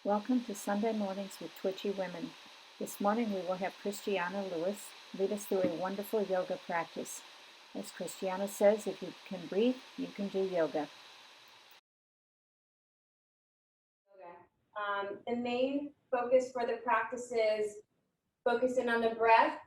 Welcome to Sunday Mornings with Twitchy Women. This morning we will have Christiana Lewis lead us through a wonderful yoga practice. As Christiana says, if you can breathe, you can do yoga. The main focus for the practice is focusing on the breath,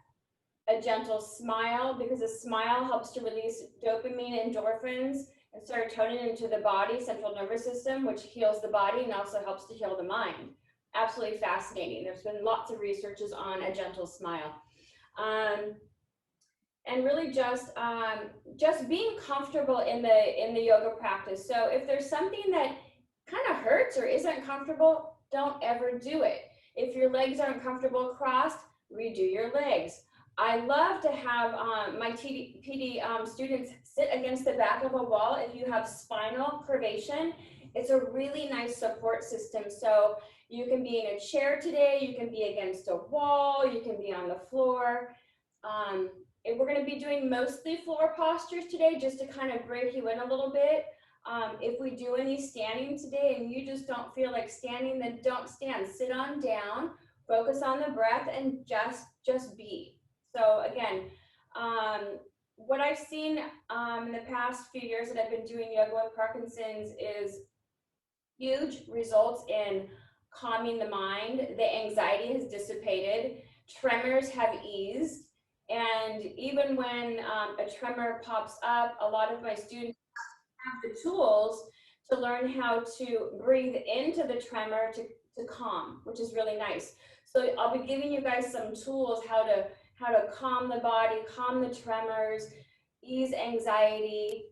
a gentle smile, because a smile helps to release dopamine, endorphins, and serotonin into the body, central nervous system, which heals the body and also helps to heal the mind. Absolutely fascinating. There's been lots of researches on a gentle smile. And really just being comfortable in the yoga practice. So if there's something that kind of hurts or isn't comfortable, don't ever do it. If your legs aren't comfortable crossed, redo your legs. I love to have my PD students sit against the back of a wall. If you have spinal curvation, it's a really nice support system. So you can be in a chair today, you can be against a wall, you can be on the floor. We're going to be doing mostly floor postures today just to kind of break you in a little bit. If we do any standing today and you just don't feel like standing, then don't stand. Sit on down, focus on the breath, and just be. So again, what I've seen in the past few years that I've been doing yoga with Parkinson's is huge results in calming the mind. The anxiety has dissipated, tremors have eased, and even when a tremor pops up, a lot of my students have the tools to learn how to breathe into the tremor to calm, which is really nice. So I'll be giving you guys some tools how to calm the body, calm the tremors, ease anxiety.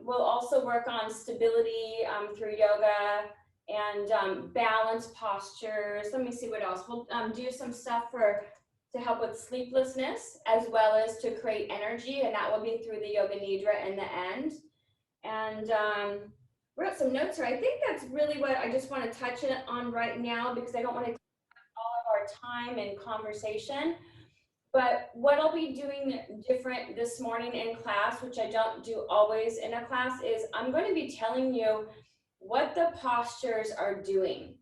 We'll also work on stability through yoga and balance postures. Let me see what else. We'll do some stuff to help with sleeplessness as well as to create energy, and that will be through the yoga nidra in the end. And wrote some notes here. I think that's really what I just want to touch on right now because I don't want to take all of our time and conversation. But what I'll be doing different this morning in class, which I don't do always in a class, is I'm going to be telling you what the postures are doing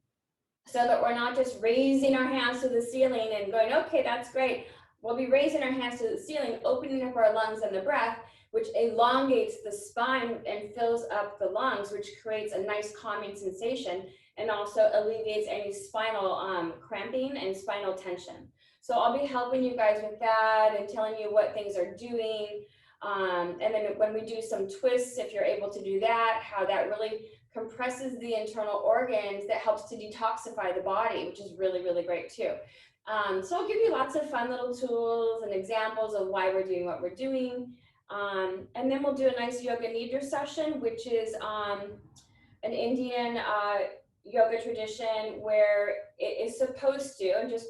so that we're not just raising our hands to the ceiling and going, okay, that's great. We'll be raising our hands to the ceiling, opening up our lungs and the breath, which elongates the spine and fills up the lungs, which creates a nice calming sensation and also alleviates any spinal cramping and spinal tension. So I'll be helping you guys with that and telling you what things are doing. And then when we do some twists, if you're able to do that, how that really compresses the internal organs that helps to detoxify the body, which is really, really great too. So I'll give you lots of fun little tools and examples of why we're doing what we're doing. And then we'll do a nice yoga nidra session, which is an Indian yoga tradition where it is supposed to, and just,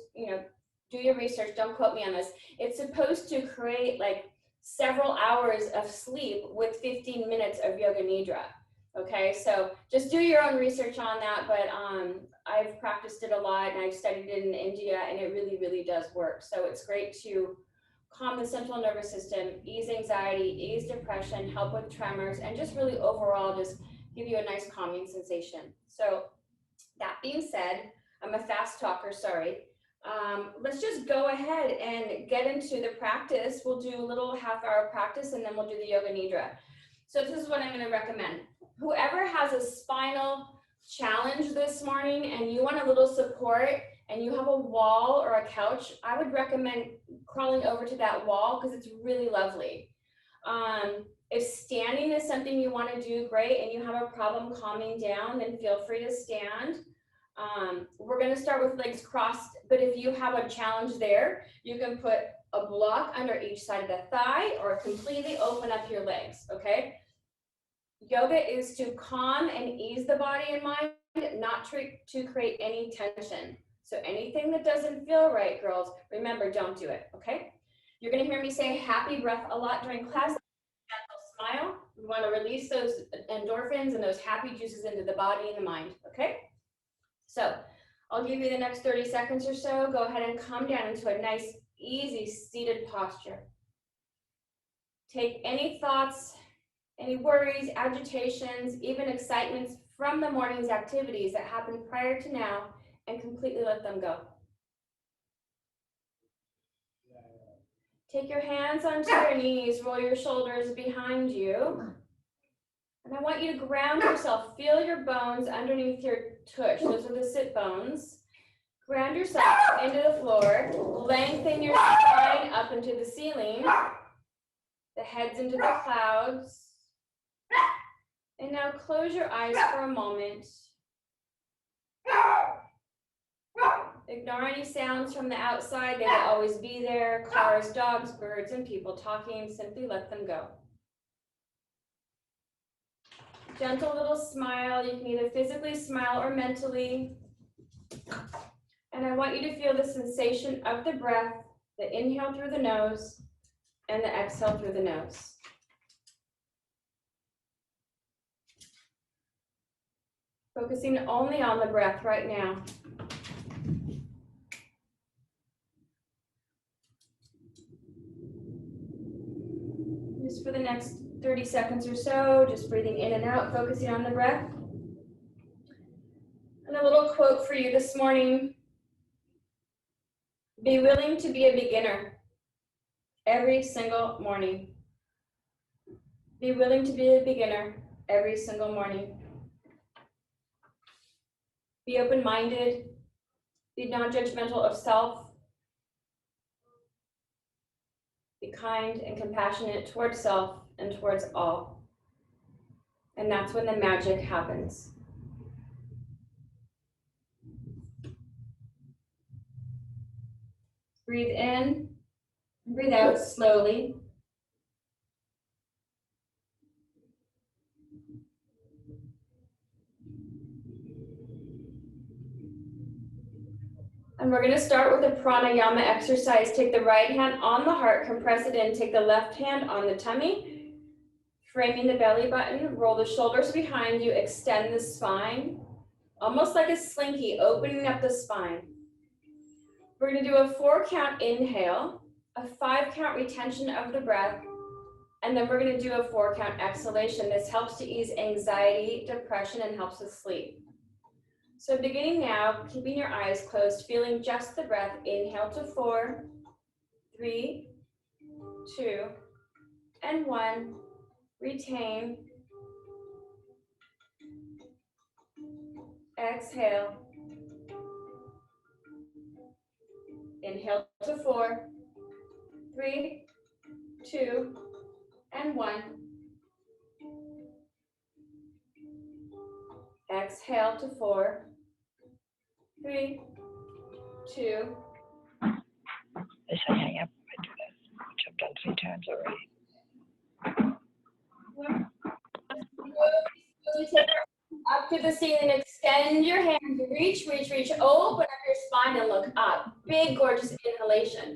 do your research, don't quote me on this. It's supposed to create like several hours of sleep with 15 minutes of yoga nidra. Okay, so just do your own research on that, but I've practiced it a lot and I've studied it in India and it really, really does work. So it's great to calm the central nervous system, ease anxiety, ease depression, help with tremors, and just really overall just give you a nice calming sensation. So that being said, I'm a fast talker, sorry. Let's just go ahead and get into the practice. We'll do a little half-hour practice and then we'll do the yoga nidra. So this is what I'm going to recommend. Whoever has a spinal challenge this morning and you want a little support and you have a wall or a couch, I would recommend crawling over to that wall because it's really lovely. If standing is something you want to do, great, and you have a problem calming down, then feel free to stand. We're going to start with legs crossed, but if you have a challenge there, you can put a block under each side of the thigh or completely open up your legs, okay? Yoga is to calm and ease the body and mind, not to create any tension. So anything that doesn't feel right, girls, remember, don't do it, okay? You're going to hear me say happy breath a lot during class. Gentle smile. We want to release those endorphins and those happy juices into the body and the mind, okay? So I'll give you the next 30 seconds or so. Go ahead and come down into a nice, easy seated posture. Take any thoughts, any worries, agitations, even excitements from the morning's activities that happened prior to now and completely let them go. Take your hands onto your knees, roll your shoulders behind you. And I want you to ground yourself. Feel your bones underneath your tush. Those are the sit bones. Ground yourself into the floor. Lengthen your spine up into the ceiling. The head's into the clouds. And now close your eyes for a moment. Ignore any sounds from the outside. They will always be there. Cars, dogs, birds, and people talking. Simply let them go. Gentle little smile. You can either physically smile or mentally. And I want you to feel the sensation of the breath, the inhale through the nose and the exhale through the nose. Focusing only on the breath right now. Just for the next 30 seconds or so, just breathing in and out, focusing on the breath. And a little quote for you this morning. Be willing to be a beginner every single morning. Be willing to be a beginner every single morning. Be open-minded. Be non-judgmental of self. Be kind and compassionate towards self and towards all. And that's when the magic happens. Breathe in, breathe out slowly. And we're going to start with a pranayama exercise. Take the right hand on the heart, compress it in. Take the left hand on the tummy, framing the belly button. Roll the shoulders behind you, extend the spine, almost like a slinky, opening up the spine. We're going to do a 4-count inhale, a 5-count retention of the breath, and then we're going to do a 4-count exhalation. This helps to ease anxiety, depression, and helps with sleep. So beginning now, keeping your eyes closed, feeling just the breath. Inhale to 4, 3, 2, and 1. Retain. Exhale. Inhale to 4, 3, 2, and 1. Exhale to 4, 3, 2. I say hang up if I do that, which I've done 3 times already. Slowly take up to the ceiling, extend your hands, reach, open up your spine and look up. Big, gorgeous inhalation.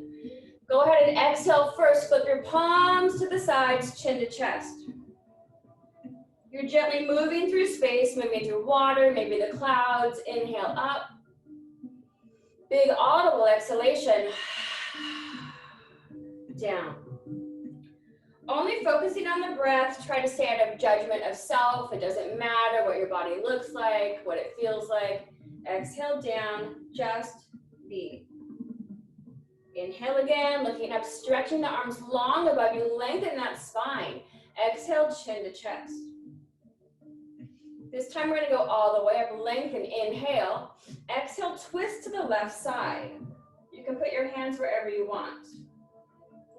Go ahead and exhale first, flip your palms to the sides, chin to chest. You're gently moving through space, moving through water, maybe the clouds. Inhale up. Big audible exhalation. Down. Only focusing on the breath. Try to stay out of judgment of self. It doesn't matter what your body looks like, what it feels like. Exhale down, just be. Inhale again, looking up, stretching the arms long above you, lengthen that spine. Exhale, chin to chest. This time we're gonna go all the way up, lengthen, inhale. Exhale, twist to the left side. You can put your hands wherever you want.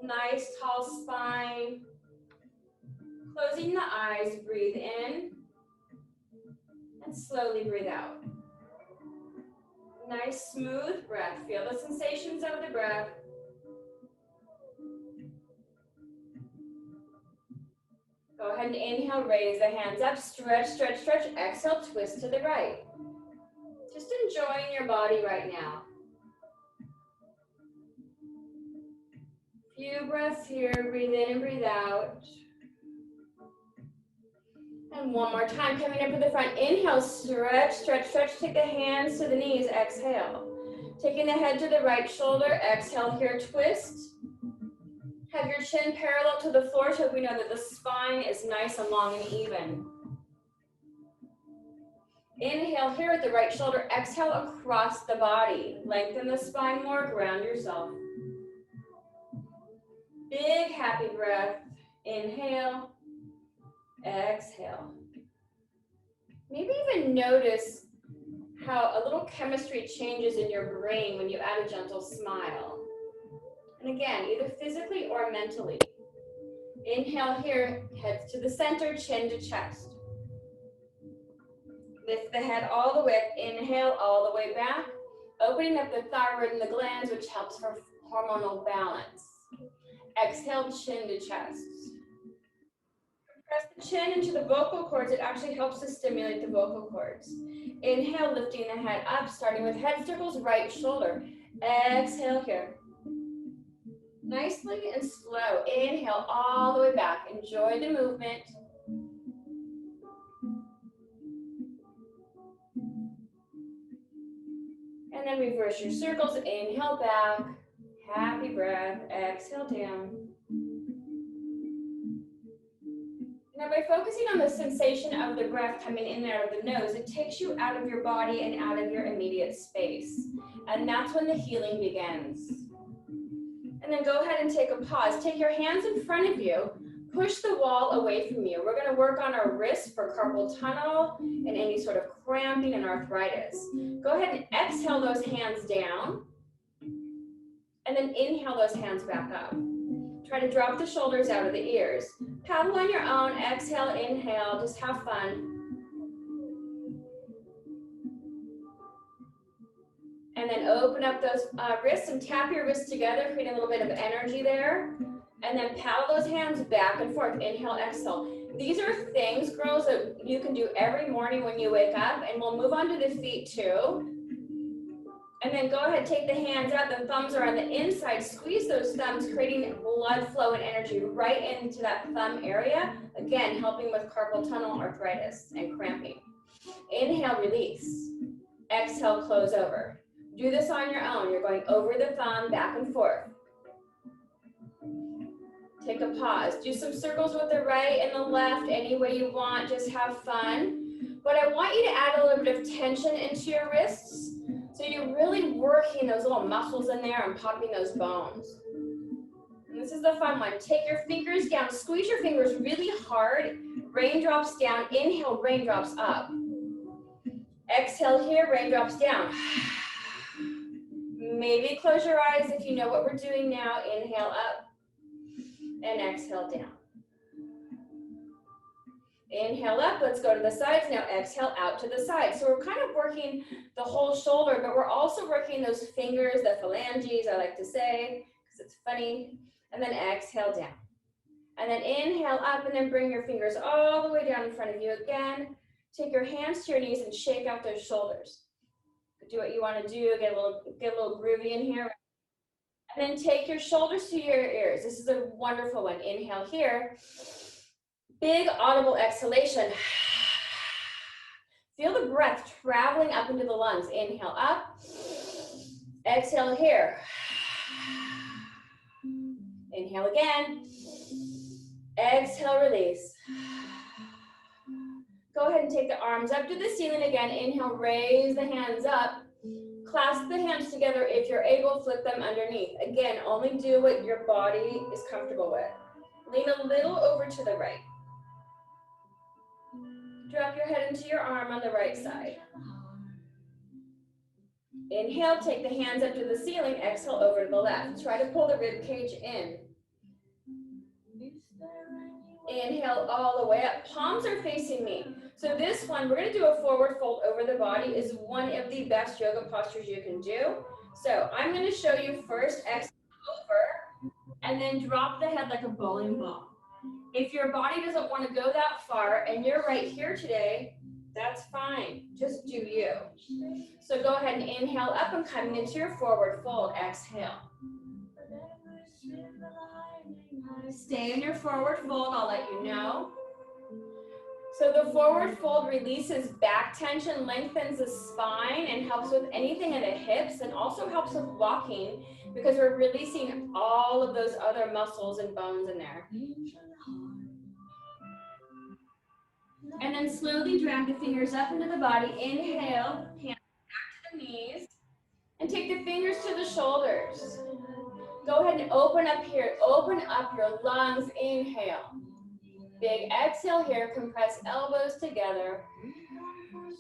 Nice tall spine. Closing the eyes, breathe in and slowly breathe out. Nice smooth breath. Feel the sensations of the breath. Go ahead and inhale, raise the hands up, stretch, stretch, stretch. Exhale, twist to the right. Just enjoying your body right now. Few breaths here, breathe in and breathe out. And one more time, coming up to the front. Inhale, stretch, stretch, stretch. Take the hands to the knees, exhale. Taking the head to the right shoulder, exhale here, twist. Have your chin parallel to the floor so we know that the spine is nice and long and even. Inhale here with the right shoulder. Exhale across the body. Lengthen the spine more, ground yourself. Big happy breath. Inhale, exhale. Maybe even notice how a little chemistry changes in your brain when you add a gentle smile. And again, either physically or mentally. Inhale here, head to the center, chin to chest. Lift the head all the way up, inhale all the way back, opening up the thyroid and the glands, which helps for hormonal balance. Exhale, chin to chest. Press the chin into the vocal cords. It actually helps to stimulate the vocal cords. Inhale, lifting the head up, starting with head circles, right shoulder. Exhale here. Nicely and slow. Inhale all the way back. Enjoy the movement. And then reverse your circles. Inhale back. Happy breath. Exhale down. Now by focusing on the sensation of the breath coming in and out of the nose, it takes you out of your body and out of your immediate space. And that's when the healing begins. And then go ahead and take a pause. Take your hands in front of you. Push the wall away from you. We're going to work on our wrists for carpal tunnel and any sort of cramping and arthritis. Go ahead and exhale those hands down. And then inhale those hands back up. Try to drop the shoulders out of the ears. Paddle on your own. Exhale, inhale. Just have fun. And then open up those wrists and tap your wrists together, create a little bit of energy there. And then paddle those hands back and forth. Inhale, exhale. These are things, girls, that you can do every morning when you wake up. And we'll move on to the feet too. And then go ahead, take the hands out. The thumbs are on the inside. Squeeze those thumbs, creating blood flow and energy right into that thumb area. Again, helping with carpal tunnel, arthritis, and cramping. Inhale, release. Exhale, close over. Do this on your own. You're going over the thumb, back and forth. Take a pause. Do some circles with the right and the left, any way you want. Just have fun. But I want you to add a little bit of tension into your wrists. So you're really working those little muscles in there and popping those bones. And this is the fun one. Take your fingers down. Squeeze your fingers really hard. Raindrops down. Inhale, raindrops up. Exhale here, raindrops down. Maybe close your eyes if you know what we're doing now. Inhale up and exhale down. Inhale up, let's go to the sides. Now exhale out to the side. So we're kind of working the whole shoulder, but we're also working those fingers, the phalanges, I like to say, because it's funny. And then exhale down. And then inhale up and then bring your fingers all the way down in front of you again. Take your hands to your knees and shake out those shoulders. Do what you want to do, get a little groovy in here. And then take your shoulders to your ears. This is a wonderful one. Inhale here. Big audible exhalation. Feel the breath traveling up into the lungs. Inhale up. Exhale here. Inhale again. Exhale, release. Go ahead and take the arms up to the ceiling again. Inhale, raise the hands up. Clasp the hands together. If you're able, flip them underneath. Again, only do what your body is comfortable with. Lean a little over to the right. Drop your head into your arm on the right side. Inhale, take the hands up to the ceiling. Exhale over to the left. Try to pull the rib cage in. Inhale all the way up. Palms are facing me. So this one, we're going to do a forward fold over the body, is one of the best yoga postures you can do. So I'm going to show you first, exhale over, and then drop the head like a bowling ball. If your body doesn't want to go that far and you're right here today, that's fine. Just do you. So go ahead and inhale up and coming into your forward fold. Exhale. Stay in your forward fold. I'll let you know. So the forward fold releases back tension, lengthens the spine, and helps with anything in the hips, and also helps with walking because we're releasing all of those other muscles and bones in there. And then slowly drag the fingers up into the body. Inhale, hands back to the knees. And take the fingers to the shoulders. Go ahead and open up here. Open up your lungs. Inhale. Big exhale here. Compress elbows together.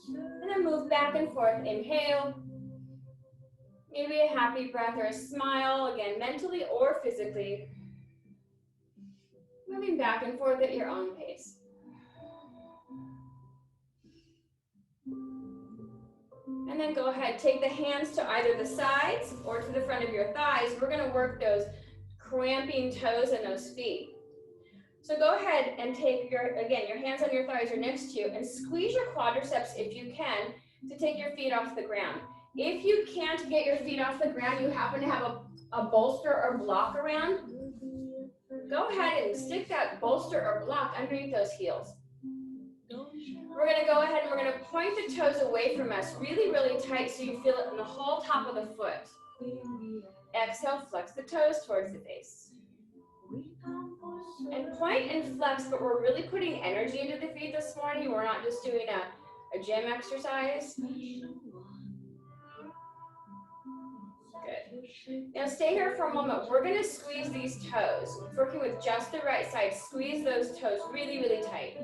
And then move back and forth. Inhale. Maybe a happy breath or a smile, again, mentally or physically. Moving back and forth at your own pace. And then go ahead, take the hands to either the sides or to the front of your thighs. We're gonna work those cramping toes and those feet. So go ahead and take your hands on your thighs or next to you and squeeze your quadriceps if you can to take your feet off the ground. If you can't get your feet off the ground, you happen to have a bolster or block around, go ahead and stick that bolster or block underneath those heels. We're gonna go ahead and we're gonna point the toes away from us really, really tight so you feel it in the whole top of the foot. Exhale, flex the toes towards the face. And point and flex, but we're really putting energy into the feet this morning. We're not just doing a gym exercise. Good. Now stay here for a moment. We're gonna squeeze these toes. Working with just the right side. Squeeze those toes really, really tight.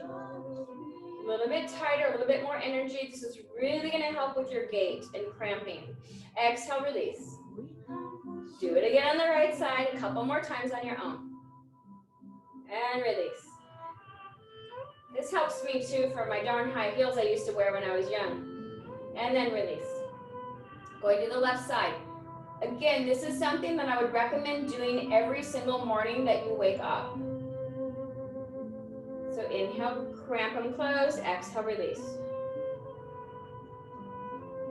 A little bit tighter, a little bit more energy. This is really gonna help with your gait and cramping. Exhale, release. Do it again on the right side, a couple more times on your own. And release. This helps me too for my darn high heels I used to wear when I was young. And then release. Going to the left side. Again, this is something that I would recommend doing every single morning that you wake up. So inhale, cramp and close, exhale, release.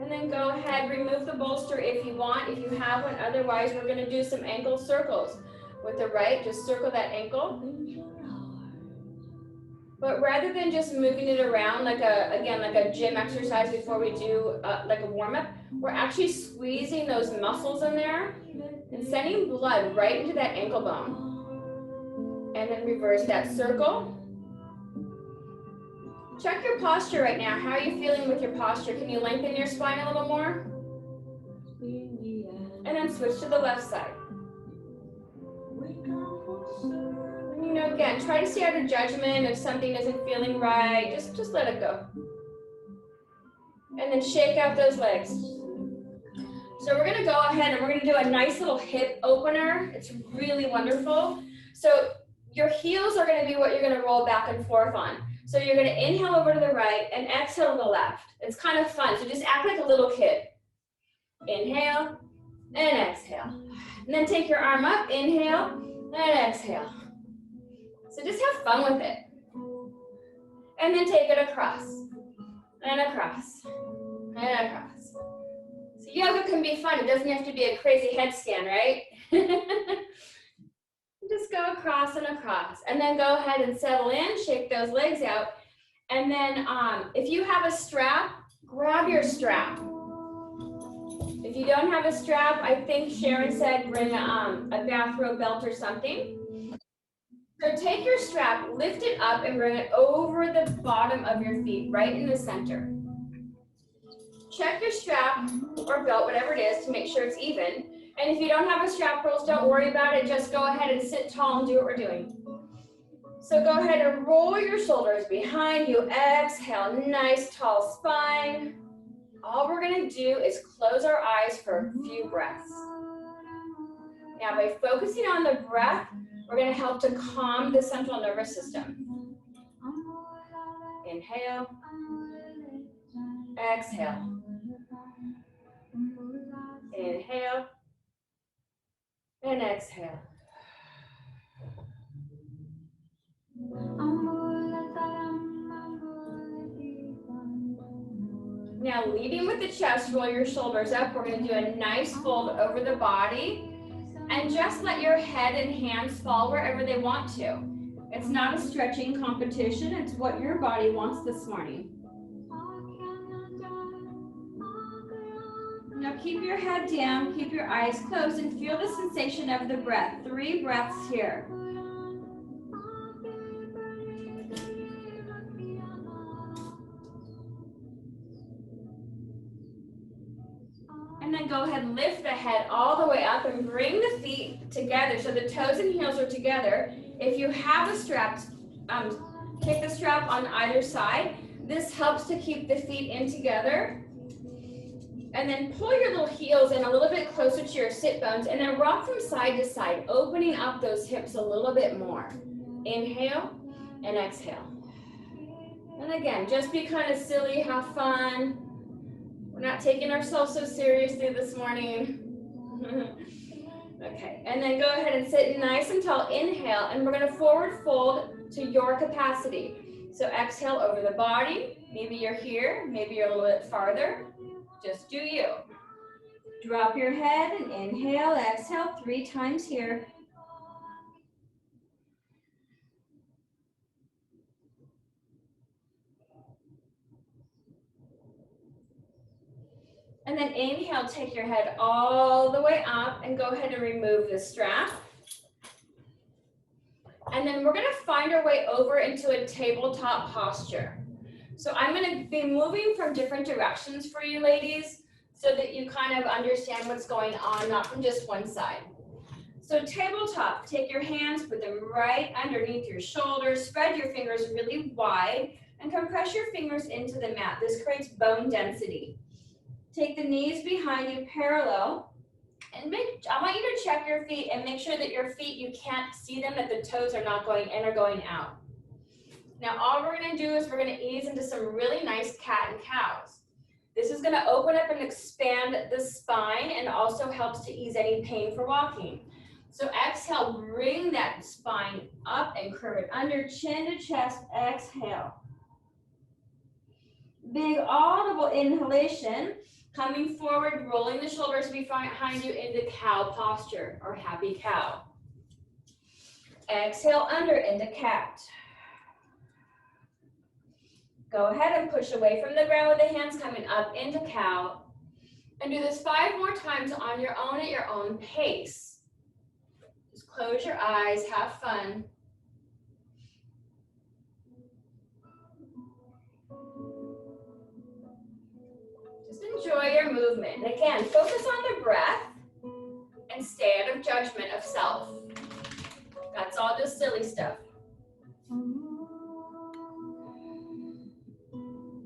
And then go ahead, remove the bolster if you want, if you have one. Otherwise, we're gonna do some ankle circles. With the right, just circle that ankle. But rather than just moving it around like a gym exercise before we do like a warm-up, we're actually squeezing those muscles in there and sending blood right into that ankle bone. And then reverse that circle. Check your posture right now. How are you feeling with your posture? Can you lengthen your spine a little more? And then switch to the left side. You know, again, try to stay out of judgment if something isn't feeling right. Just let it go. And then shake out those legs. So we're gonna go ahead and we're gonna do a nice little hip opener. It's really wonderful. So your heels are gonna be what you're gonna roll back and forth on. So you're gonna inhale over to the right and exhale to the left. It's kind of fun, so just act like a little kid. Inhale and exhale. And then take your arm up, inhale and exhale. So just have fun with it. And then take it across, and across, and across. So yoga can be fun. It doesn't have to be a crazy head scan, right? Just go across and across. And then go ahead and settle in, shake those legs out. And then if you have a strap, grab your strap. If you don't have a strap, I think Sharon said bring a bathrobe belt or something. So take your strap, lift it up, and bring it over the bottom of your feet, right in the center. Check your strap or belt, whatever it is, to make sure it's even. And if you don't have a strap, girls, don't worry about it. Just go ahead and sit tall and do what we're doing. So go ahead and roll your shoulders behind you. Exhale, nice tall spine. All we're gonna do is close our eyes for a few breaths. Now, by focusing on the breath, we're gonna help to calm the central nervous system. Inhale, exhale. Inhale, and exhale. Now, leading with the chest, roll your shoulders up. We're gonna do a nice fold over the body. And just let your head and hands fall wherever they want to. It's not a stretching competition, it's what your body wants this morning. Now keep your head down, keep your eyes closed, and feel the sensation of the breath. 3 breaths here. And then go ahead and lift the head all the way up and bring the feet together so the toes and heels are together. If you have a strap, take the strap on either side. This helps to keep the feet in together. And then pull your little heels in a little bit closer to your sit bones and then rock from side to side, opening up those hips a little bit more. Inhale and exhale. And again, just be kind of silly, have fun. We're not taking ourselves so seriously this morning. Okay, and then go ahead and sit nice and tall. Inhale, and we're gonna forward fold to your capacity. So exhale over the body. Maybe you're here, maybe you're a little bit farther. Just do you. Drop your head and inhale, exhale 3 times here. And then inhale, take your head all the way up and go ahead and remove the strap. And then we're gonna find our way over into a tabletop posture. So I'm gonna be moving from different directions for you ladies so that you kind of understand what's going on, not from just one side. So tabletop, take your hands, put them right underneath your shoulders, spread your fingers really wide and compress your fingers into the mat. This creates bone density. Take the knees behind you parallel and I want you to check your feet and make sure that your feet, you can't see them, that the toes are not going in or going out. Now all we're gonna do is we're gonna ease into some really nice cat and cows. This is gonna open up and expand the spine and also helps to ease any pain for walking. So exhale, bring that spine up and curve it under, chin to chest, exhale. Big audible inhalation. Coming forward, rolling the shoulders behind you into cow posture or happy cow. Exhale under into cat. Go ahead and push away from the ground with the hands coming up into cow. And do this 5 more times on your own at your own pace. Just close your eyes, have fun. Enjoy your movement. And again, focus on the breath and stay out of judgment of self. That's all just silly stuff.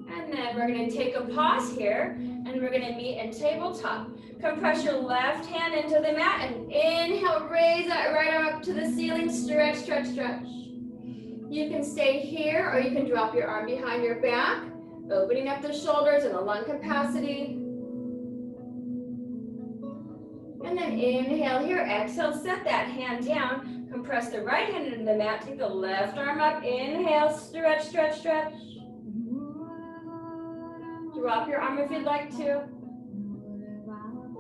And then we're going to take a pause here and we're going to meet in tabletop. Compress your left hand into the mat and inhale, raise that right arm up to the ceiling, stretch, stretch, stretch. You can stay here or you can drop your arm behind your back. Opening up the shoulders and the lung capacity. And then inhale here, exhale, set that hand down. Compress the right hand into the mat, take the left arm up, inhale, stretch, stretch, stretch. Drop your arm if you'd like to.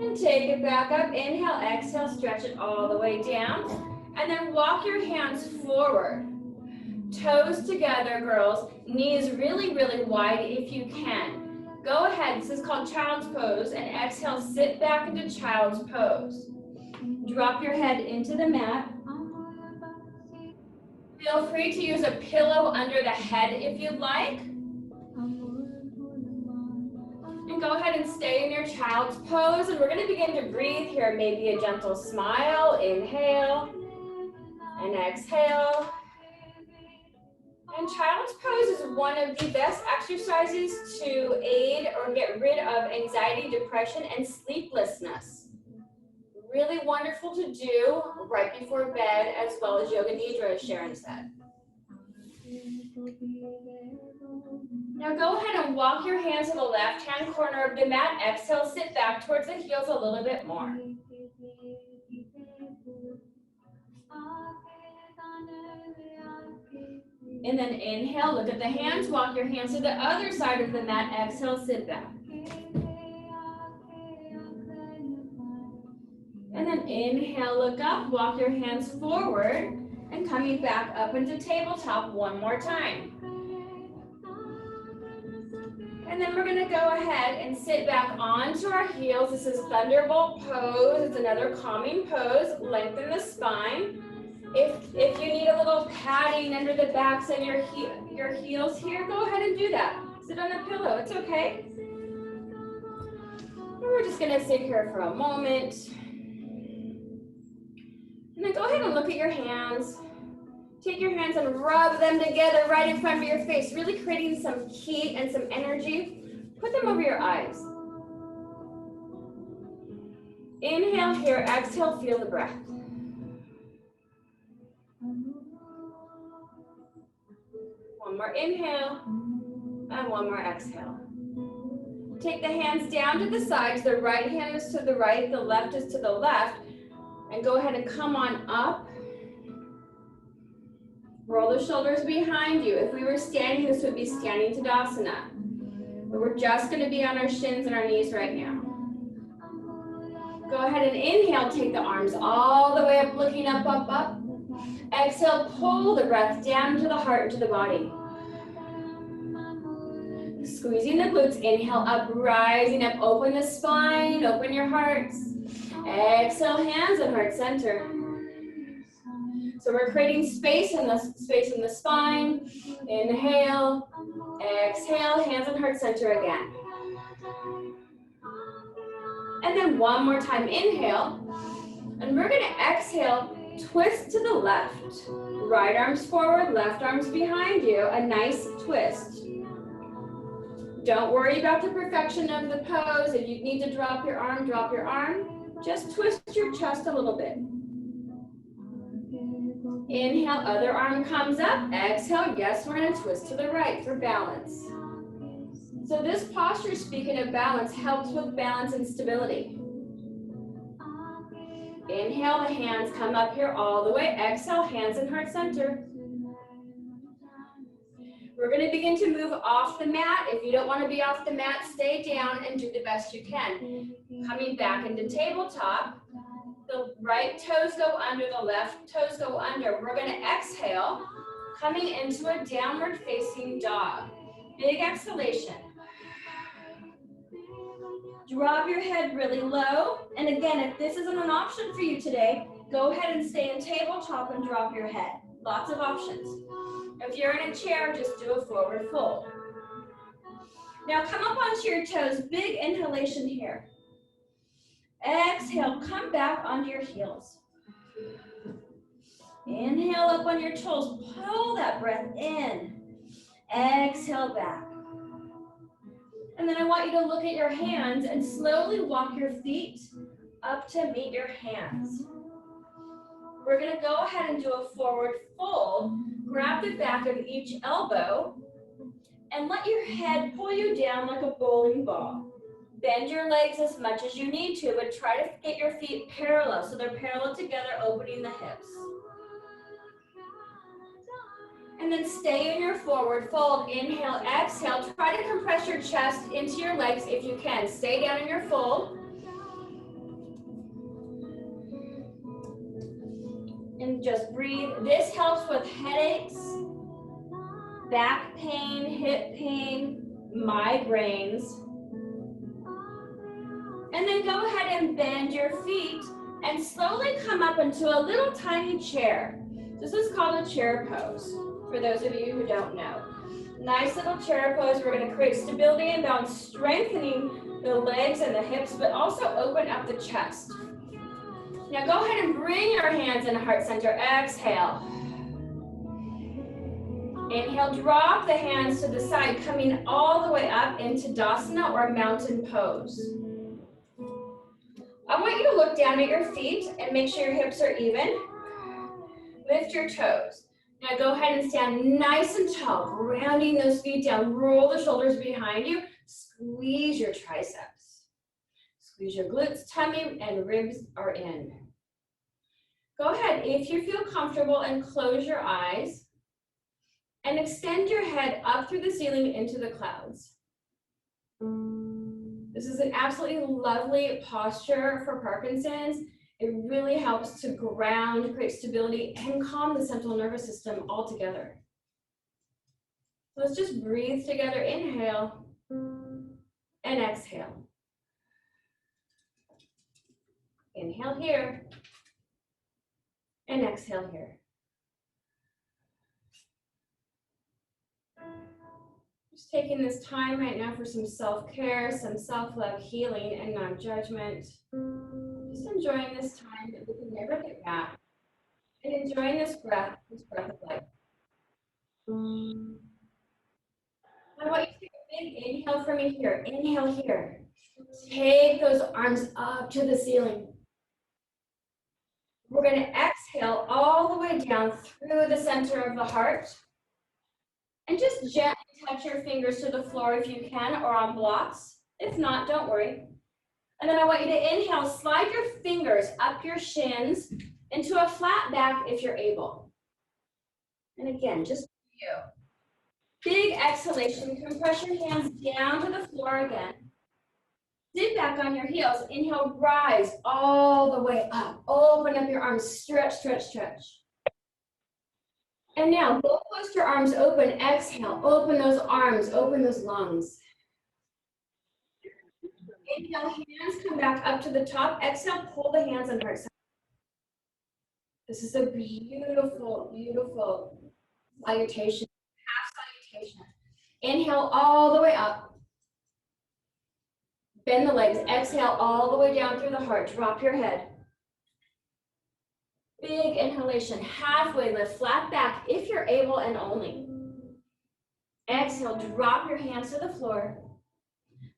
And take it back up, inhale, exhale, stretch it all the way down. And then walk your hands forward. Toes together, girls. Knees really, really wide if you can. Go ahead, this is called child's pose, and exhale, sit back into child's pose. Drop your head into the mat. Feel free to use a pillow under the head if you'd like. And go ahead and stay in your child's pose, and we're gonna begin to breathe here. Maybe a gentle smile, inhale, and exhale. And child's pose is one of the best exercises to aid or get rid of anxiety, depression, and sleeplessness. Really wonderful to do right before bed, as well as yoga nidra, as Sharon said. Now go ahead and walk your hands to the left-hand corner of the mat. Exhale, sit back towards the heels a little bit more. And then inhale, look at the hands, walk your hands to the other side of the mat. Exhale, sit back. And then inhale, look up, walk your hands forward, and coming back up into tabletop one more time. And then we're gonna go ahead and sit back onto our heels. This is Thunderbolt pose. It's another calming pose. Lengthen the spine. If you need a little padding under the backs and your heels here, go ahead and do that. Sit on a pillow, it's okay. we're just gonna sit here for a moment. And then go ahead and look at your hands. Take your hands and rub them together right in front of your face, really creating some heat and some energy. Put them over your eyes. Inhale here, exhale, feel the breath. One more inhale, and one more exhale. Take the hands down to the sides. The right hand is to the right, the left is to the left. And go ahead and come on up. Roll the shoulders behind you. If we were standing, this would be standing Tadasana. But we're just gonna be on our shins and our knees right now. Go ahead and inhale, take the arms all the way up, looking up, up, up. Exhale, pull the breath down to the heart, into the body. Squeezing the glutes, inhale up, rising up, open the spine, open your hearts. Exhale, hands and heart center. So we're creating space in the spine. Inhale, exhale, hands and heart center again. And then one more time, inhale. And we're gonna exhale, twist to the left. Right arms forward, left arms behind you, a nice twist. Don't worry about the perfection of the pose. If you need to drop your arm, drop your arm. Just twist your chest a little bit. Inhale, other arm comes up. Exhale, yes, we're gonna twist to the right for balance. So this posture, speaking of balance, helps with balance and stability. Inhale, the hands come up here all the way. Exhale, hands and heart center. We're gonna begin to move off the mat. If you don't wanna be off the mat, stay down and do the best you can. Coming back into tabletop. The right toes go under, the left toes go under. We're gonna exhale, coming into a downward facing dog. Big exhalation. Drop your head really low. And again, if this isn't an option for you today, go ahead and stay in tabletop and drop your head. Lots of options. If you're in a chair, just do a forward fold. Now come up onto your toes, big inhalation here. Exhale, come back onto your heels. Inhale up on your toes, pull that breath in. Exhale back. And then I want you to look at your hands and slowly walk your feet up to meet your hands. We're gonna go ahead and do a forward fold. Grab the back of each elbow and let your head pull you down like a bowling ball. Bend your legs as much as you need to, but try to get your feet parallel. So they're parallel together, opening the hips. And then stay in your forward fold. Inhale, exhale. Try to compress your chest into your legs if you can. Stay down in your fold. And just breathe. This helps with headaches, back pain, hip pain, migraines. And then go ahead and bend your feet and slowly come up into a little tiny chair. This is called a chair pose, for those of you who don't know. Nice little chair pose. We're gonna create stability and balance, strengthening the legs and the hips, but also open up the chest. Now go ahead and bring your hands in heart center. Exhale. Inhale, drop the hands to the side, coming all the way up into Tadasana or mountain pose. I want you to look down at your feet and make sure your hips are even. Lift your toes. Now go ahead and stand nice and tall, grounding those feet down. Roll the shoulders behind you. Squeeze your triceps. Squeeze your glutes, tummy, and ribs are in. Go ahead, if you feel comfortable, and close your eyes and extend your head up through the ceiling into the clouds. This is an absolutely lovely posture for Parkinson's. It really helps to ground, create stability, and calm the central nervous system altogether. So let's just breathe together. Inhale and exhale. Inhale here and exhale here. Just taking this time right now for some self-care, some self-love, healing, and non-judgment. Just enjoying this time that we can never get back. And enjoying this breath of life. I want you to take a big inhale for me here. Inhale here. Take those arms up to the ceiling. We're going to exhale all the way down through the center of the heart. And just gently touch your fingers to the floor if you can, or on blocks. If not, don't worry. And then I want you to inhale, slide your fingers up your shins into a flat back if you're able. And again, just for you. Big exhalation, compress your hands down to the floor again. Sit back on your heels. Inhale, rise all the way up. Open up your arms, stretch, stretch, stretch. And now, both post your arms open. Exhale, open those arms, open those lungs. Inhale, hands come back up to the top. Exhale, pull the hands on heart center. This is a beautiful, beautiful salutation, half salutation. Inhale all the way up. Bend the legs. Exhale all the way down through the heart. Drop your head. Big inhalation, halfway lift, flat back if you're able and only. Exhale, drop your hands to the floor.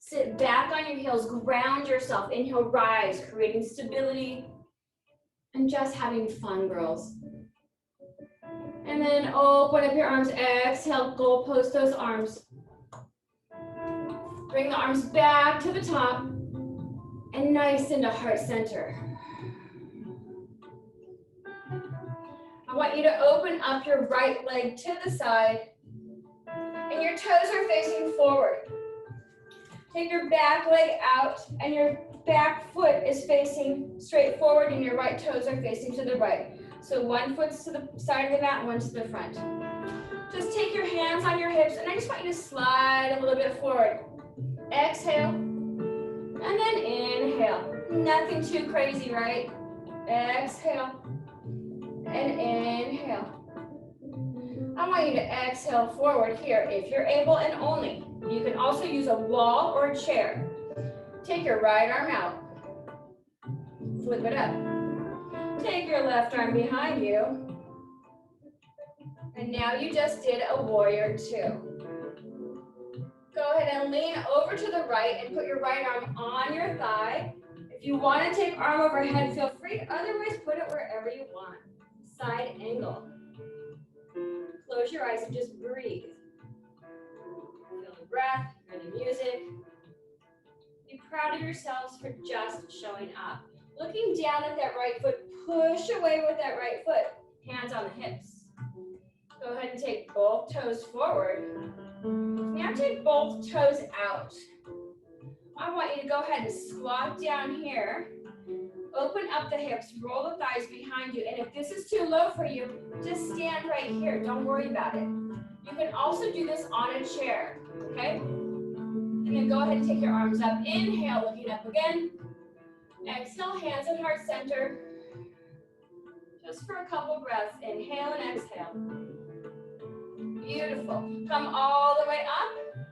Sit back on your heels, ground yourself. Inhale, rise, creating stability and just having fun, girls. And then open up your arms. Exhale, goal post those arms. Bring the arms back to the top and nice into heart center. I want you to open up your right leg to the side and your toes are facing forward. Take your back leg out and your back foot is facing straight forward and your right toes are facing to the right. So one foot's to the side of the mat and one to the front. Just take your hands on your hips and I just want you to slide a little bit forward. Exhale and then inhale. Nothing too crazy, right? Exhale and inhale. I want you to exhale forward here if you're able and only. You can also use a wall or a chair. Take your right arm out. Flip it up. Take your left arm behind you. And now you just did a warrior two. Go ahead and lean over to the right and put your right arm on your thigh. If you want to take arm overhead, feel free. Otherwise, put it wherever you want. Side angle. Close your eyes and just breathe. Feel the breath, hear the music. Be proud of yourselves for just showing up. Looking down at that right foot, push away with that right foot. Hands on the hips. Go ahead and take both toes forward. Now take both toes out. I want you to go ahead and squat down here. Open up the hips, roll the thighs behind you. And if this is too low for you, just stand right here. Don't worry about it. You can also do this on a chair, okay? And then go ahead and take your arms up. Inhale, looking up again. Exhale, hands at heart center. Just for a couple breaths. Inhale and exhale. Beautiful. Come all the way up.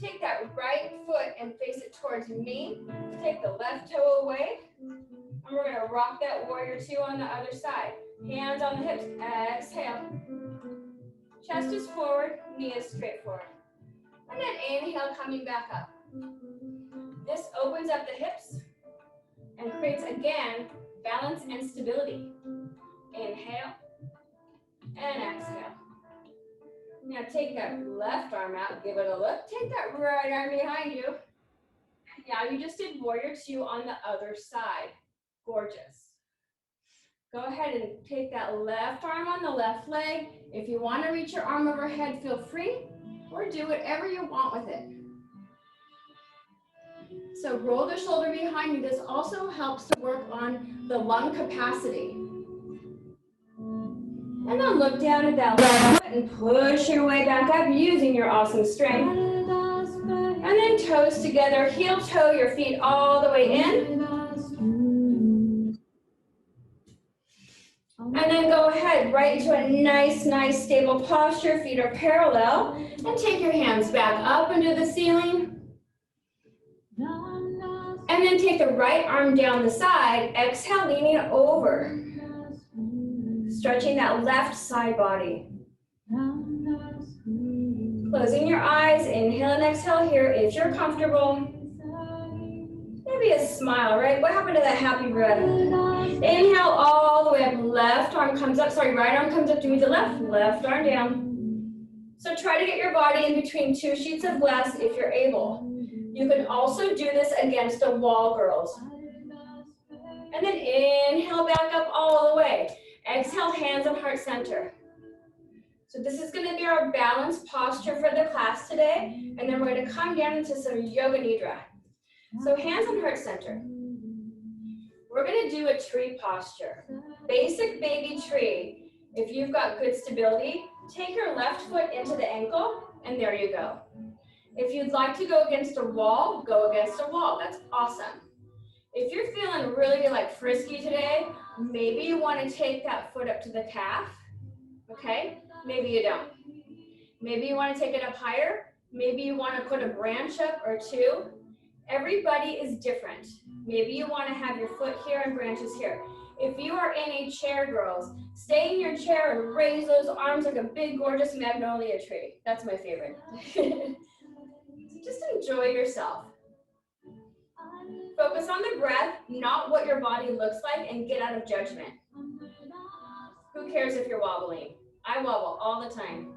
Take that right foot and face it towards me. Take the left toe away. And we're going to rock that warrior two on the other side. Hands on the hips. Exhale. Chest is forward, knee is straight forward. And then inhale, coming back up. This opens up the hips and creates, again, balance and stability. Inhale and exhale. Now take that left arm out, give it a look. Take that right arm behind you. Now you just did warrior two on the other side. Gorgeous. Go ahead and take that left arm on the left leg. If you want to reach your arm overhead, feel free, or do whatever you want with it. So roll the shoulder behind you. This also helps to work on the lung capacity. And then look down at that left foot and push your way back up using your awesome strength. And then toes together, heel toe your feet all the way in. And then go ahead right into a nice stable posture. Feet are parallel. And take your hands back up into the ceiling. And then take the right arm down the side. Exhale, leaning over. Stretching that left side body. Closing your eyes. Inhale and exhale here if you're comfortable. Maybe a smile, right? What happened to that happy breath? Inhale all the way up. Left arm comes up. Sorry, right arm comes up to meet the left. Left arm down. So try to get your body in between two sheets of glass if you're able. You can also do this against a wall, girls. And then inhale back up all the way. Exhale, hands on heart center. So this is going to be our balanced posture for the class today. And then we're going to come down into some yoga nidra. So hands on heart center. We're going to do a tree posture. Basic baby tree. If you've got good stability, take your left foot into the ankle, and there you go. If you'd like to go against a wall, go against a wall. That's awesome. If you're feeling really like frisky today, maybe you want to take that foot up to the calf. Okay? Maybe you don't. Maybe you want to take it up higher. Maybe you want to put a branch up or two. Everybody is different. Maybe you want to have your foot here and branches here. If you are in a chair, girls, stay in your chair and raise those arms like a big, gorgeous magnolia tree. That's my favorite. Just enjoy yourself. Focus on the breath, not what your body looks like, and get out of judgment. Who cares if you're wobbling? I wobble all the time.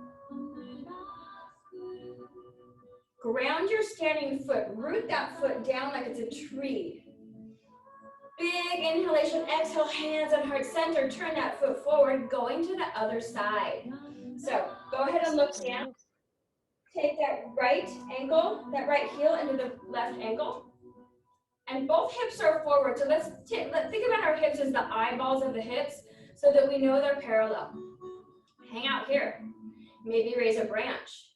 Ground your standing foot. Root that foot down like it's a tree. Big inhalation, exhale, hands on heart center. Turn that foot forward, going to the other side. So go ahead and look down. Take that right ankle, that right heel into the left ankle. And both hips are forward. So let's think about our hips as the eyeballs of the hips so that we know they're parallel. Hang out here. Maybe raise a branch.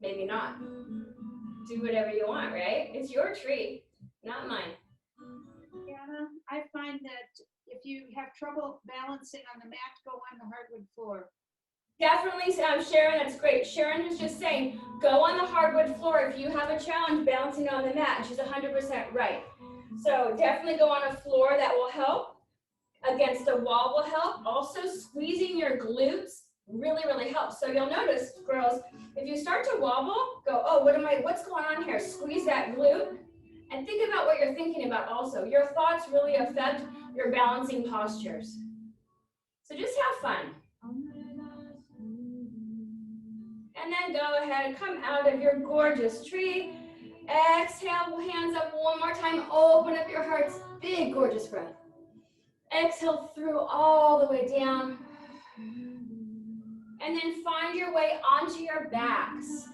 Maybe not. Do whatever you want, right? It's your tree, not mine. Anna, I find that if you have trouble balancing on the mat, go on the hardwood floor. Definitely, Sharon, that's great. Sharon is just saying, go on the hardwood floor if you have a challenge balancing on the mat. She's 100% right. So definitely go on a floor, that will help. Against a wall will help. Also, squeezing your glutes really, really helps. So you'll notice, girls, if you start to wobble, go, oh, what's going on here? Squeeze that glute and think about what you're thinking about also. Your thoughts really affect your balancing postures. So just have fun. And then go ahead and come out of your gorgeous tree. Exhale, hands up one more time. Open up your hearts. Big, gorgeous breath. Exhale through all the way down. And then find your way onto your backs.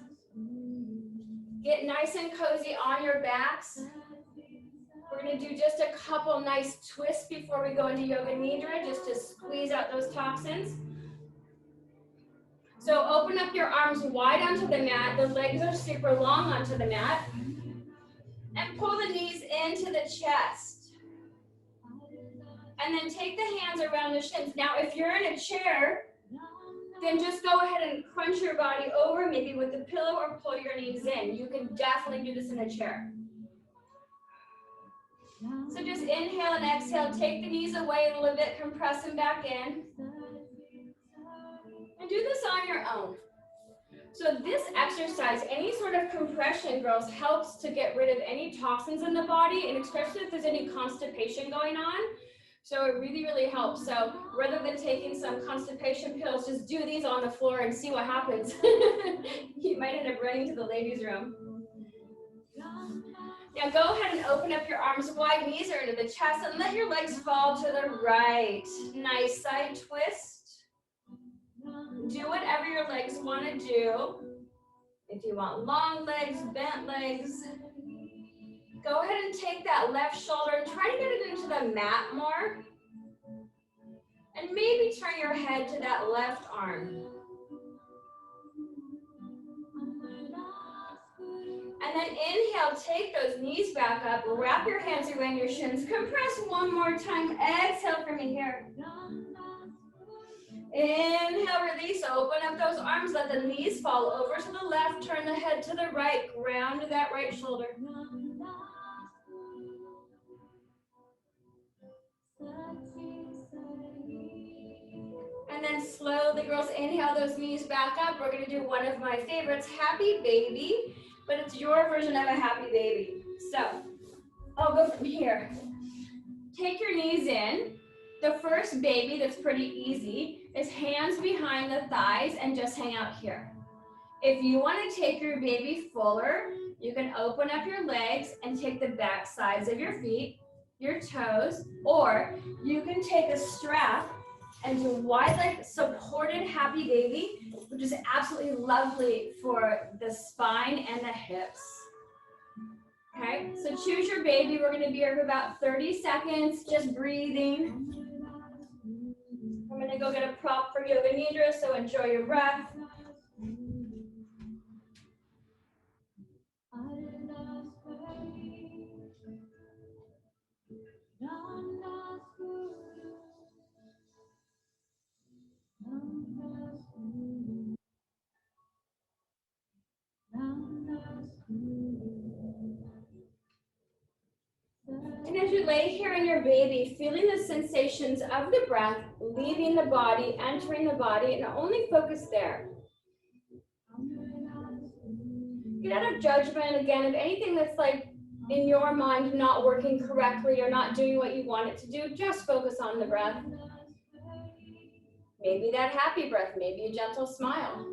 Get nice and cozy on your backs. We're going to do just a couple nice twists before we go into Yoga Nidra, just to squeeze out those toxins. So open up your arms wide onto the mat. The legs are super long onto the mat. And pull the knees into the chest. And then take the hands around the shins. Now, if you're in a chair, then just go ahead and crunch your body over, maybe with the pillow, or pull your knees in. You can definitely do this in a chair. So just inhale and exhale. Take the knees away a little bit, compress them back in. And do this on your own. So this exercise, any sort of compression, girls, helps to get rid of any toxins in the body, and especially if there's any constipation going on. So it really, really helps. So rather than taking some constipation pills, just do these on the floor and see what happens. You might end up running to the ladies' room. Now go ahead and open up your arms wide, knees are into the chest, and let your legs fall to the right. Nice side twist. Do whatever your legs want to do. If you want long legs, bent legs, go ahead and take that left shoulder and try to get it into the mat more. And maybe turn your head to that left arm. And then inhale, take those knees back up, wrap your hands around your shins, compress one more time, exhale for me here. Inhale, release, open up those arms, let the knees fall over to the left, turn the head to the right, ground to that right shoulder. And then slowly, girls, inhale those knees back up. We're gonna do one of my favorites, happy baby, but it's your version of a happy baby. So, I'll go from here. Take your knees in. The first baby, that's pretty easy, is hands behind the thighs and just hang out here. If you want to take your baby fuller, you can open up your legs and take the back sides of your feet, your toes, or you can take a strap and do wide leg supported happy baby, which is absolutely lovely for the spine and the hips. Okay, so choose your baby. We're going to be here for about 30 seconds, just breathing. I'm going to go get a prop for Yoga Nidra, so enjoy your breath. And as you lay here in your baby, feeling the sensations of the breath, leaving the body, entering the body, and only focus there. Get out of judgment, again, of anything that's like in your mind not working correctly or not doing what you want it to do. Just focus on the breath. Maybe that happy breath, maybe a gentle smile.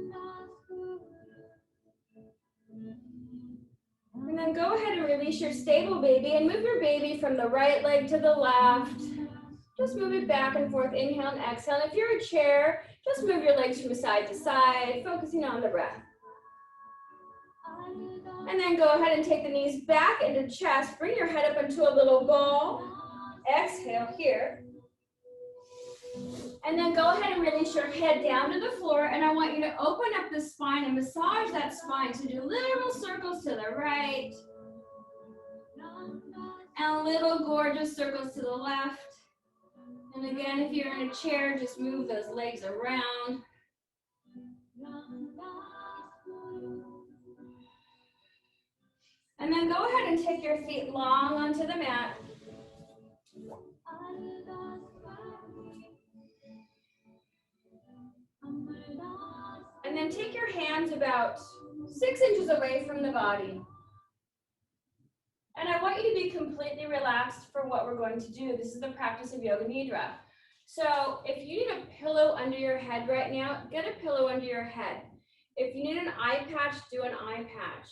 And then go ahead and release your stable baby and move your baby from the right leg to the left. Just move it back and forth, inhale and exhale. And if you're a chair, just move your legs from side to side, focusing on the breath. And then go ahead and take the knees back into chest. Bring your head up into a little ball. Exhale here. And then go ahead and release your head down to the floor. And I want you to open up the spine and massage that spine. So do little circles to the right. And little gorgeous circles to the left. And again, if you're in a chair, just move those legs around. And then go ahead and take your feet long onto the mat. And then take your hands about 6 inches away from the body. And I want you to be completely relaxed for what we're going to do. This is the practice of Yoga Nidra. So if you need a pillow under your head right now, get a pillow under your head. If you need an eye patch, do an eye patch.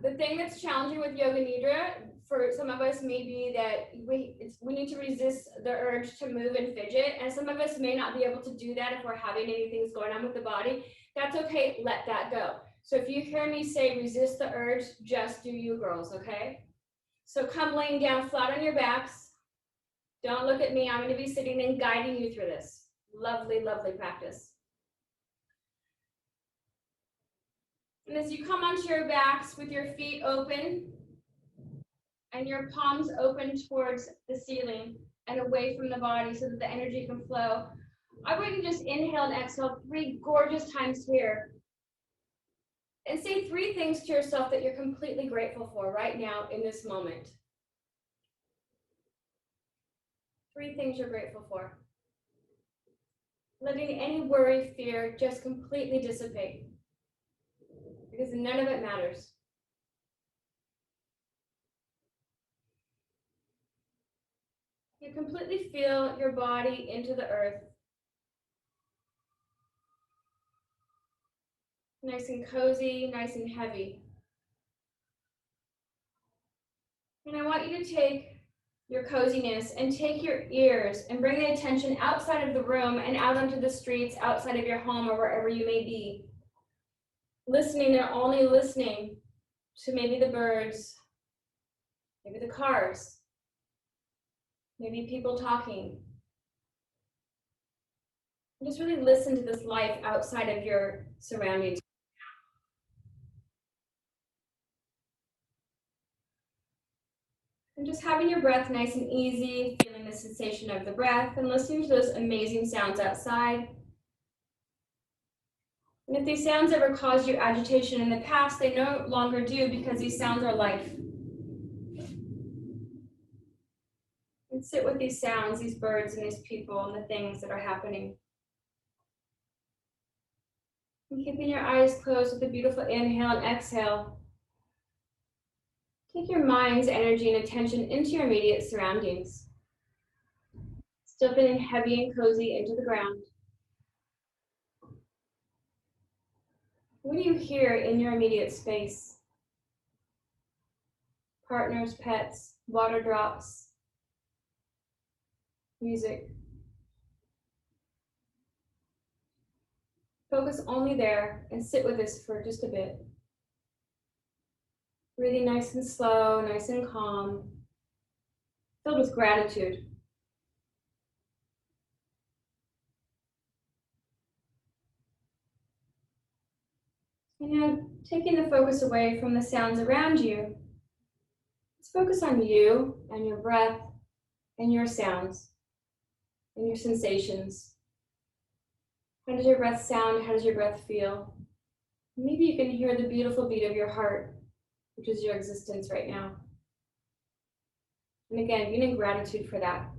The thing that's challenging with Yoga Nidra for some of us may be that we need to resist the urge to move and fidget, and some of us may not be able to do that if we're having anything going on with the body. That's okay, let that go. So if you hear me say resist the urge, just do you girls, okay? So come laying down flat on your backs. Don't look at me, I'm gonna be sitting and guiding you through this. Lovely, lovely practice. And as you come onto your backs with your feet open and your palms open towards the ceiling and away from the body so that the energy can flow, I want you to just inhale and exhale 3 gorgeous times here. And say 3 things to yourself that you're completely grateful for right now in this moment. 3 things you're grateful for. Letting any worry, fear just completely dissipate. Because none of it matters. You completely feel your body into the earth. Nice and cozy, nice and heavy. And I want you to take your coziness and take your ears and bring the attention outside of the room and out onto the streets, outside of your home or wherever you may be. Listening and only listening to maybe the birds, maybe the cars, maybe people talking. And just really listen to this life outside of your surroundings. And just having your breath nice and easy, feeling the the sensation of the breath and listening to those amazing sounds outside. And if these sounds ever caused you agitation in the past, they no longer do, because these sounds are life. And sit with these sounds, these birds and these people and the things that are happening. And keeping your eyes closed with a beautiful inhale and exhale, take your mind's energy and attention into your immediate surroundings. Still feeling heavy and cozy into the ground. What do you hear in your immediate space? Partners, pets, water drops, music. Focus only there and sit with this for just a bit. Breathing nice and slow, nice and calm, filled with gratitude. And now, taking the focus away from the sounds around you, let's focus on you and your breath and your sounds and your sensations. How does your breath sound? How does your breath feel? Maybe you can hear the beautiful beat of your heart, which is your existence right now. And again, being in gratitude for that.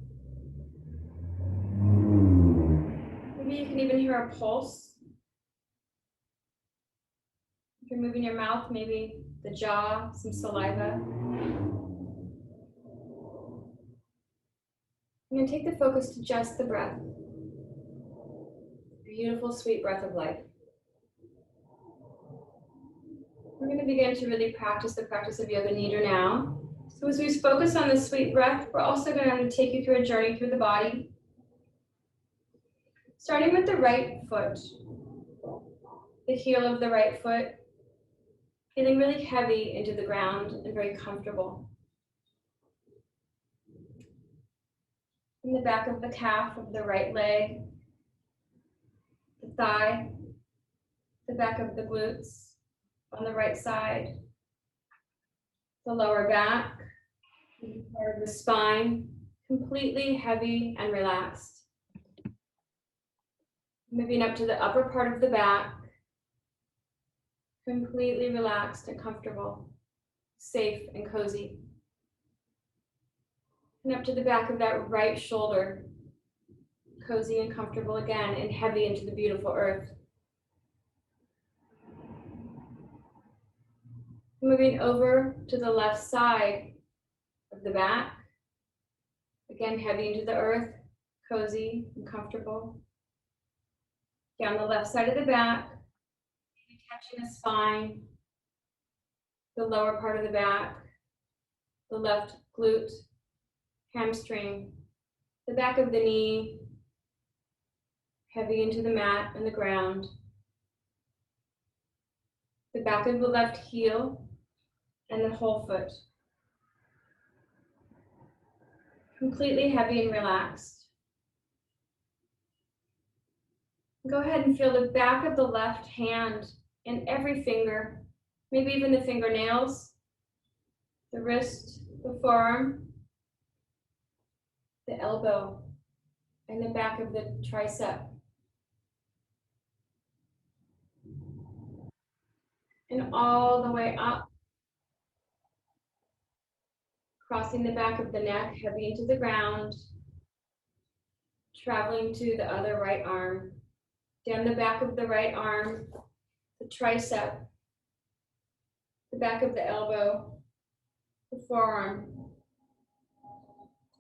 Maybe you can even hear a pulse. If you're moving your mouth, maybe the jaw, some saliva. I'm going to take the focus to just the breath. Beautiful, sweet breath of life. We're going to begin to really practice the practice of Yoga Nidra now. So as we focus on the sweet breath, we're also going to take you through a journey through the body. Starting with the right foot, the heel of the right foot, feeling really heavy into the ground and very comfortable. In the back of the calf of the right leg, the thigh, the back of the glutes on the right side, the lower back, part of the spine, completely heavy and relaxed. Moving up to the upper part of the back, completely relaxed and comfortable, safe and cozy. And up to the back of that right shoulder, cozy and comfortable again, and heavy into the beautiful earth. Moving over to the left side of the back, again heavy into the earth, cozy and comfortable. Down the left side of the back, catching the spine, the lower part of the back, the left glute, hamstring, the back of the knee, heavy into the mat and the ground, the back of the left heel, and the whole foot. Completely heavy and relaxed. Go ahead and feel the back of the left hand and every finger, maybe even the fingernails, the wrist, the forearm, the elbow, and the back of the tricep. And all the way up, crossing the back of the neck, heavy into the ground, traveling to the other right arm, down the back of the right arm, the tricep, the back of the elbow, the forearm,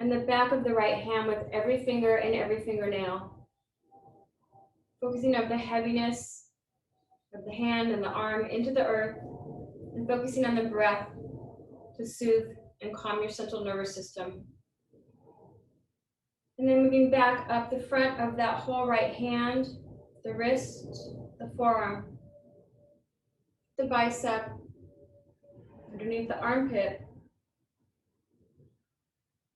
and the back of the right hand with every finger and every fingernail. Focusing on the heaviness of the hand and the arm into the earth, and focusing on the breath to soothe and calm your central nervous system. And then moving back up the front of that whole right hand, the wrist, the forearm, the bicep, underneath the armpit,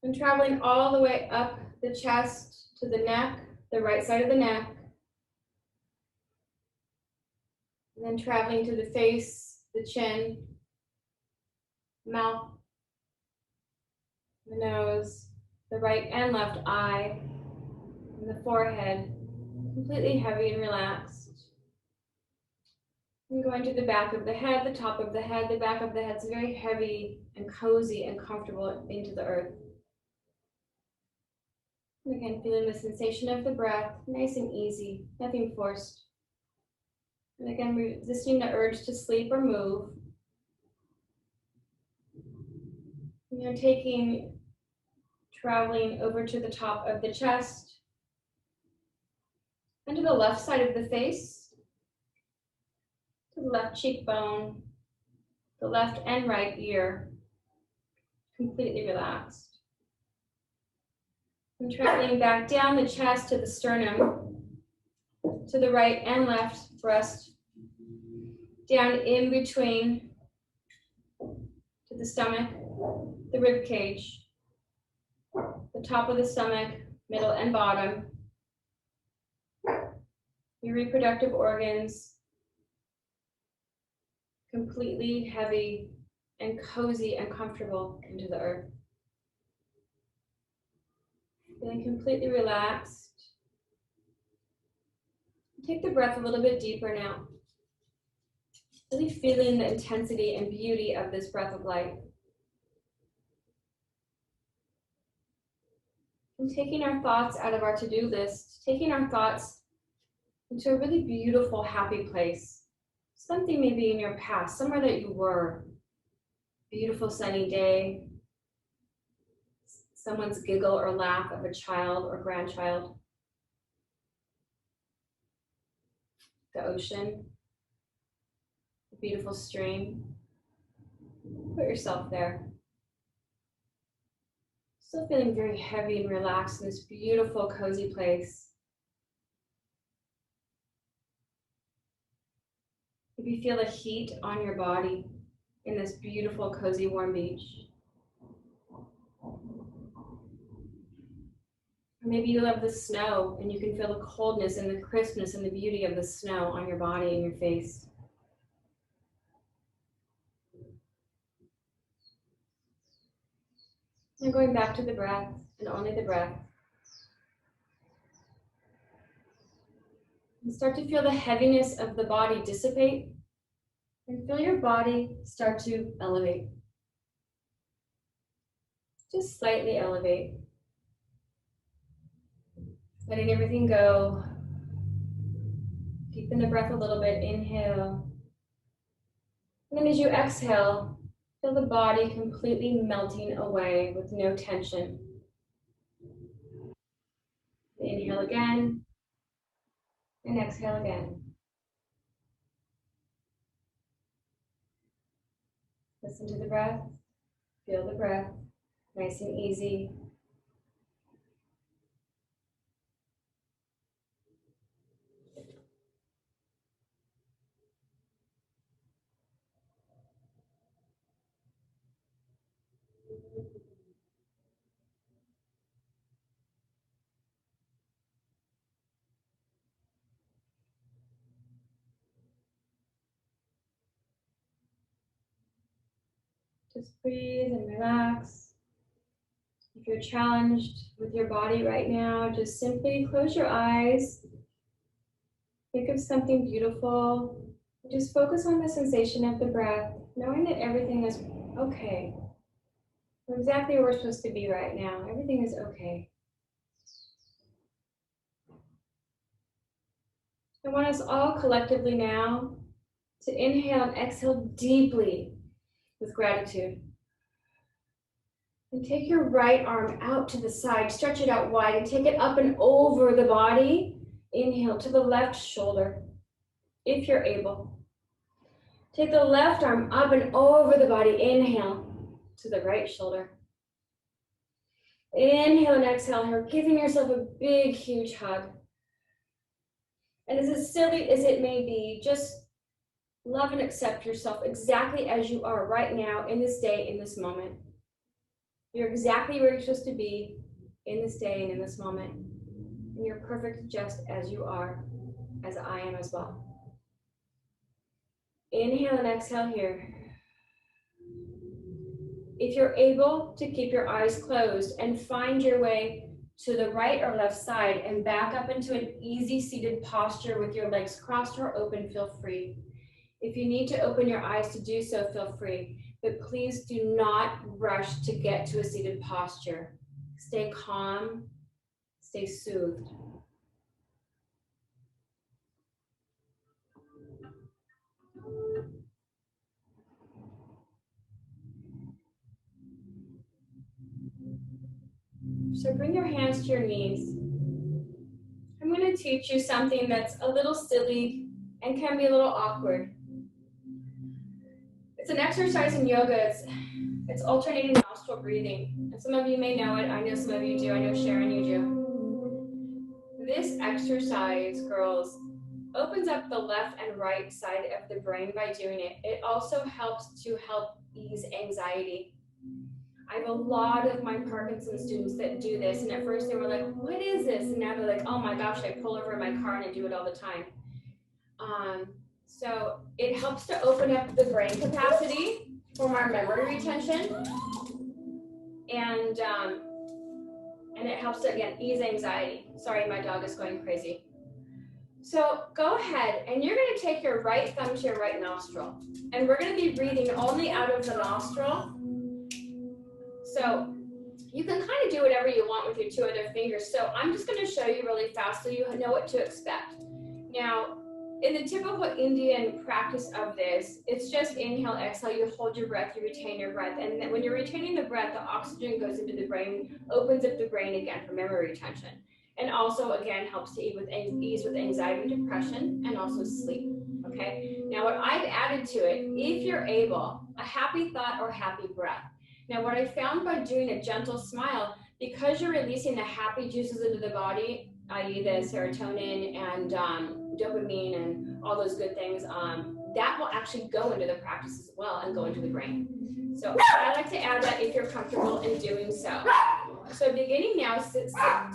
and traveling all the way up the chest to the neck, the right side of the neck, and then traveling to the face, the chin, mouth, the nose, the right and left eye, and the forehead, completely heavy and relaxed. And going to the back of the head, the top of the head, the back of the head's very heavy and cozy and comfortable into the earth. And again, feeling the sensation of the breath, nice and easy, nothing forced. And again, resisting the urge to sleep or move. And you're traveling over to the top of the chest and to the left side of the face, to the left cheekbone, the left and right ear, completely relaxed. And traveling back down the chest to the sternum, to the right and left breast, down in between to the stomach, the rib cage, the top of the stomach, middle and bottom, your reproductive organs, completely heavy and cozy and comfortable into the earth. Feeling completely relaxed. Take the breath a little bit deeper now. Really feeling the intensity and beauty of this breath of life. And taking our thoughts out of our to-do list, taking our thoughts into a really beautiful, happy place. Something maybe in your past, somewhere that you were. Beautiful sunny day. Someone's giggle or laugh of a child or grandchild. The ocean. A beautiful stream. Put yourself there. Still feeling very heavy and relaxed in this beautiful, cozy place. Maybe feel the heat on your body in this beautiful, cozy, warm beach. Or maybe you love the snow and you can feel the coldness and the crispness and the beauty of the snow on your body and your face. And going back to the breath and only the breath. And start to feel the heaviness of the body dissipate and feel your body start to elevate. Just slightly elevate. Letting everything go. Deepen the breath a little bit, inhale. And then as you exhale, feel the body completely melting away with no tension. Inhale again, and exhale again. Listen to the breath, feel the breath, nice and easy. Just breathe and relax. If you're challenged with your body right now, just simply close your eyes. Think of something beautiful. Just focus on the sensation of the breath, knowing that everything is okay. We're exactly where we're supposed to be right now. Everything is okay. I want us all collectively now to inhale and exhale deeply with gratitude. And take your right arm out to the side, stretch it out wide, and take it up and over the body. Inhale to the left shoulder, if you're able. Take the left arm up and over the body. Inhale to the right shoulder. Inhale and exhale here, giving yourself a big, huge hug. And as silly as it may be, just love and accept yourself exactly as you are right now, in this day, in this moment. You're exactly where you're supposed to be in this day and in this moment. And you're perfect just as you are, as I am as well. Inhale and exhale here. If you're able to keep your eyes closed and find your way to the right or left side and back up into an easy seated posture with your legs crossed or open, feel free. If you need to open your eyes to do so, feel free, but please do not rush to get to a seated posture. Stay calm, stay soothed. So bring your hands to your knees. I'm going to teach you something that's a little silly and can be a little awkward. It's an exercise in yoga. It's alternating nostril breathing. And some of you may know it. I know some of you do. I know Sharon, you do. This exercise, girls, opens up the left and right side of the brain by doing it. It also helps to help ease anxiety. I have a lot of my Parkinson students that do this, and at first they were like, what is this? And now they're like, oh my gosh, I pull over in my car and I do it all the time. So it helps to open up the brain capacity from our memory retention, and it helps to, again, ease anxiety. Sorry, my dog is going crazy. So go ahead, and you're going to take your right thumb to your right nostril, and we're going to be breathing only out of the nostril. So you can kind of do whatever you want with your two other fingers. So I'm just going to show you really fast so you know what to expect. Now, in the typical Indian practice of this, it's just inhale, exhale, you hold your breath, you retain your breath. And then when you're retaining the breath, the oxygen goes into the brain, opens up the brain again for memory retention. And also, again, helps to ease with anxiety, depression, and also sleep, okay? Now, what I've added to it, if you're able, a happy thought or happy breath. Now, what I found by doing a gentle smile, because you're releasing the happy juices into the body, i.e. the serotonin and dopamine and all those good things, that will actually go into the practice as well and go into the brain. So I like to add that if you're comfortable in doing so. So beginning now, sit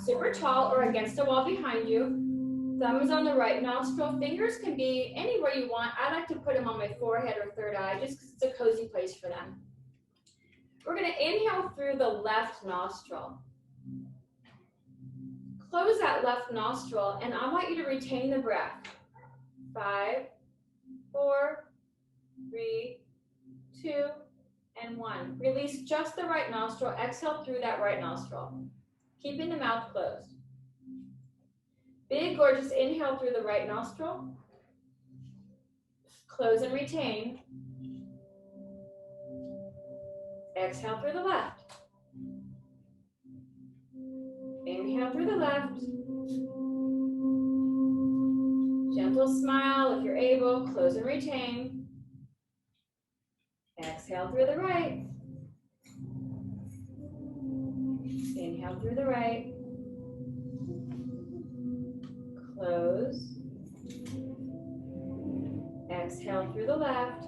super tall or against the wall behind you. Thumb is on the right nostril. Fingers can be anywhere you want. I like to put them on my forehead or third eye just because it's a cozy place for them. We're going to inhale through the left nostril. Close that left nostril, and I want you to retain the breath. 5, 4, 3, 2, and 1. Release just the right nostril. Exhale through that right nostril, keeping the mouth closed. Big, gorgeous inhale through the right nostril. Close and retain. Exhale through the left. Inhale through the left. Gentle smile if you're able. Close and retain. Exhale through the right. Inhale through the right. Close. Exhale through the left.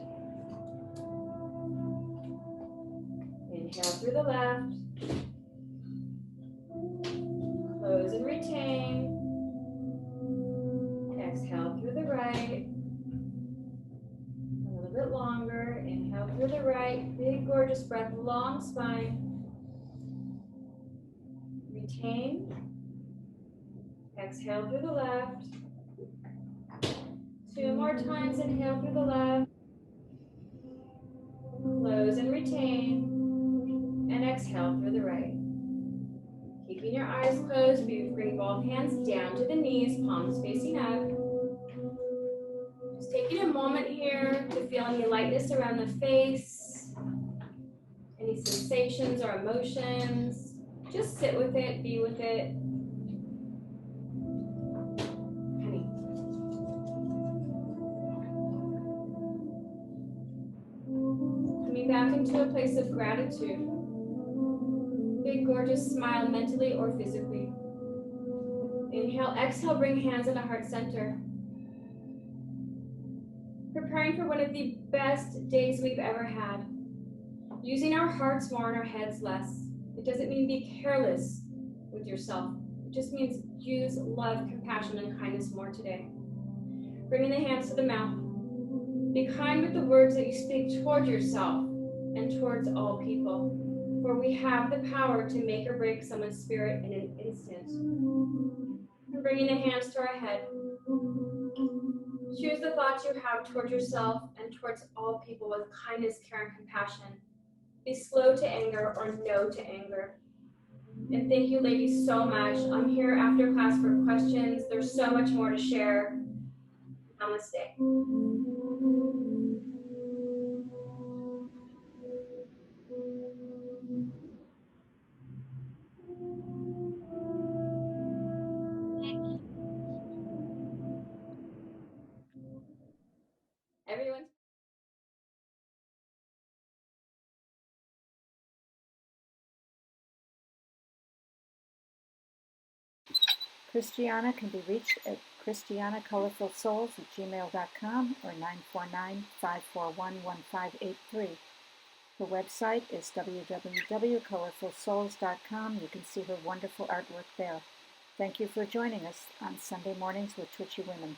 Inhale through the left. Close and retain. Exhale through the right. A little bit longer. Inhale through the right. Big, gorgeous breath. Long spine. Retain. Exhale through the left. 2 more times. Inhale through the left. Close and retain. And exhale through the right. Keeping your eyes closed, bring both hands down to the knees, palms facing up. Just taking a moment here to feel any lightness around the face, any sensations or emotions. Just sit with it, be with it. Honey. Coming back into a place of gratitude. Big, gorgeous smile mentally or physically. Inhale, exhale, bring hands in the heart center. Preparing for one of the best days we've ever had. Using our hearts more and our heads less. It doesn't mean be careless with yourself. It just means use love, compassion, and kindness more today. Bringing the hands to the mouth. Be kind with the words that you speak toward yourself. and towards all people. For we have the power to make or break someone's spirit in an instant. And bringing the hands to our head, choose the thoughts you have towards yourself and towards all people with kindness, care, and compassion. Be slow to anger or no to anger. And thank you, ladies, so much. I'm here after class for questions. There's so much more to share. Namaste. Everyone. Christiana can be reached at christianacolorfulsouls@gmail.com or 949-541-1583. Her website is www.colorfulsouls.com. You can see her wonderful artwork there. Thank you for joining us on Sunday Mornings with Twitchy Women.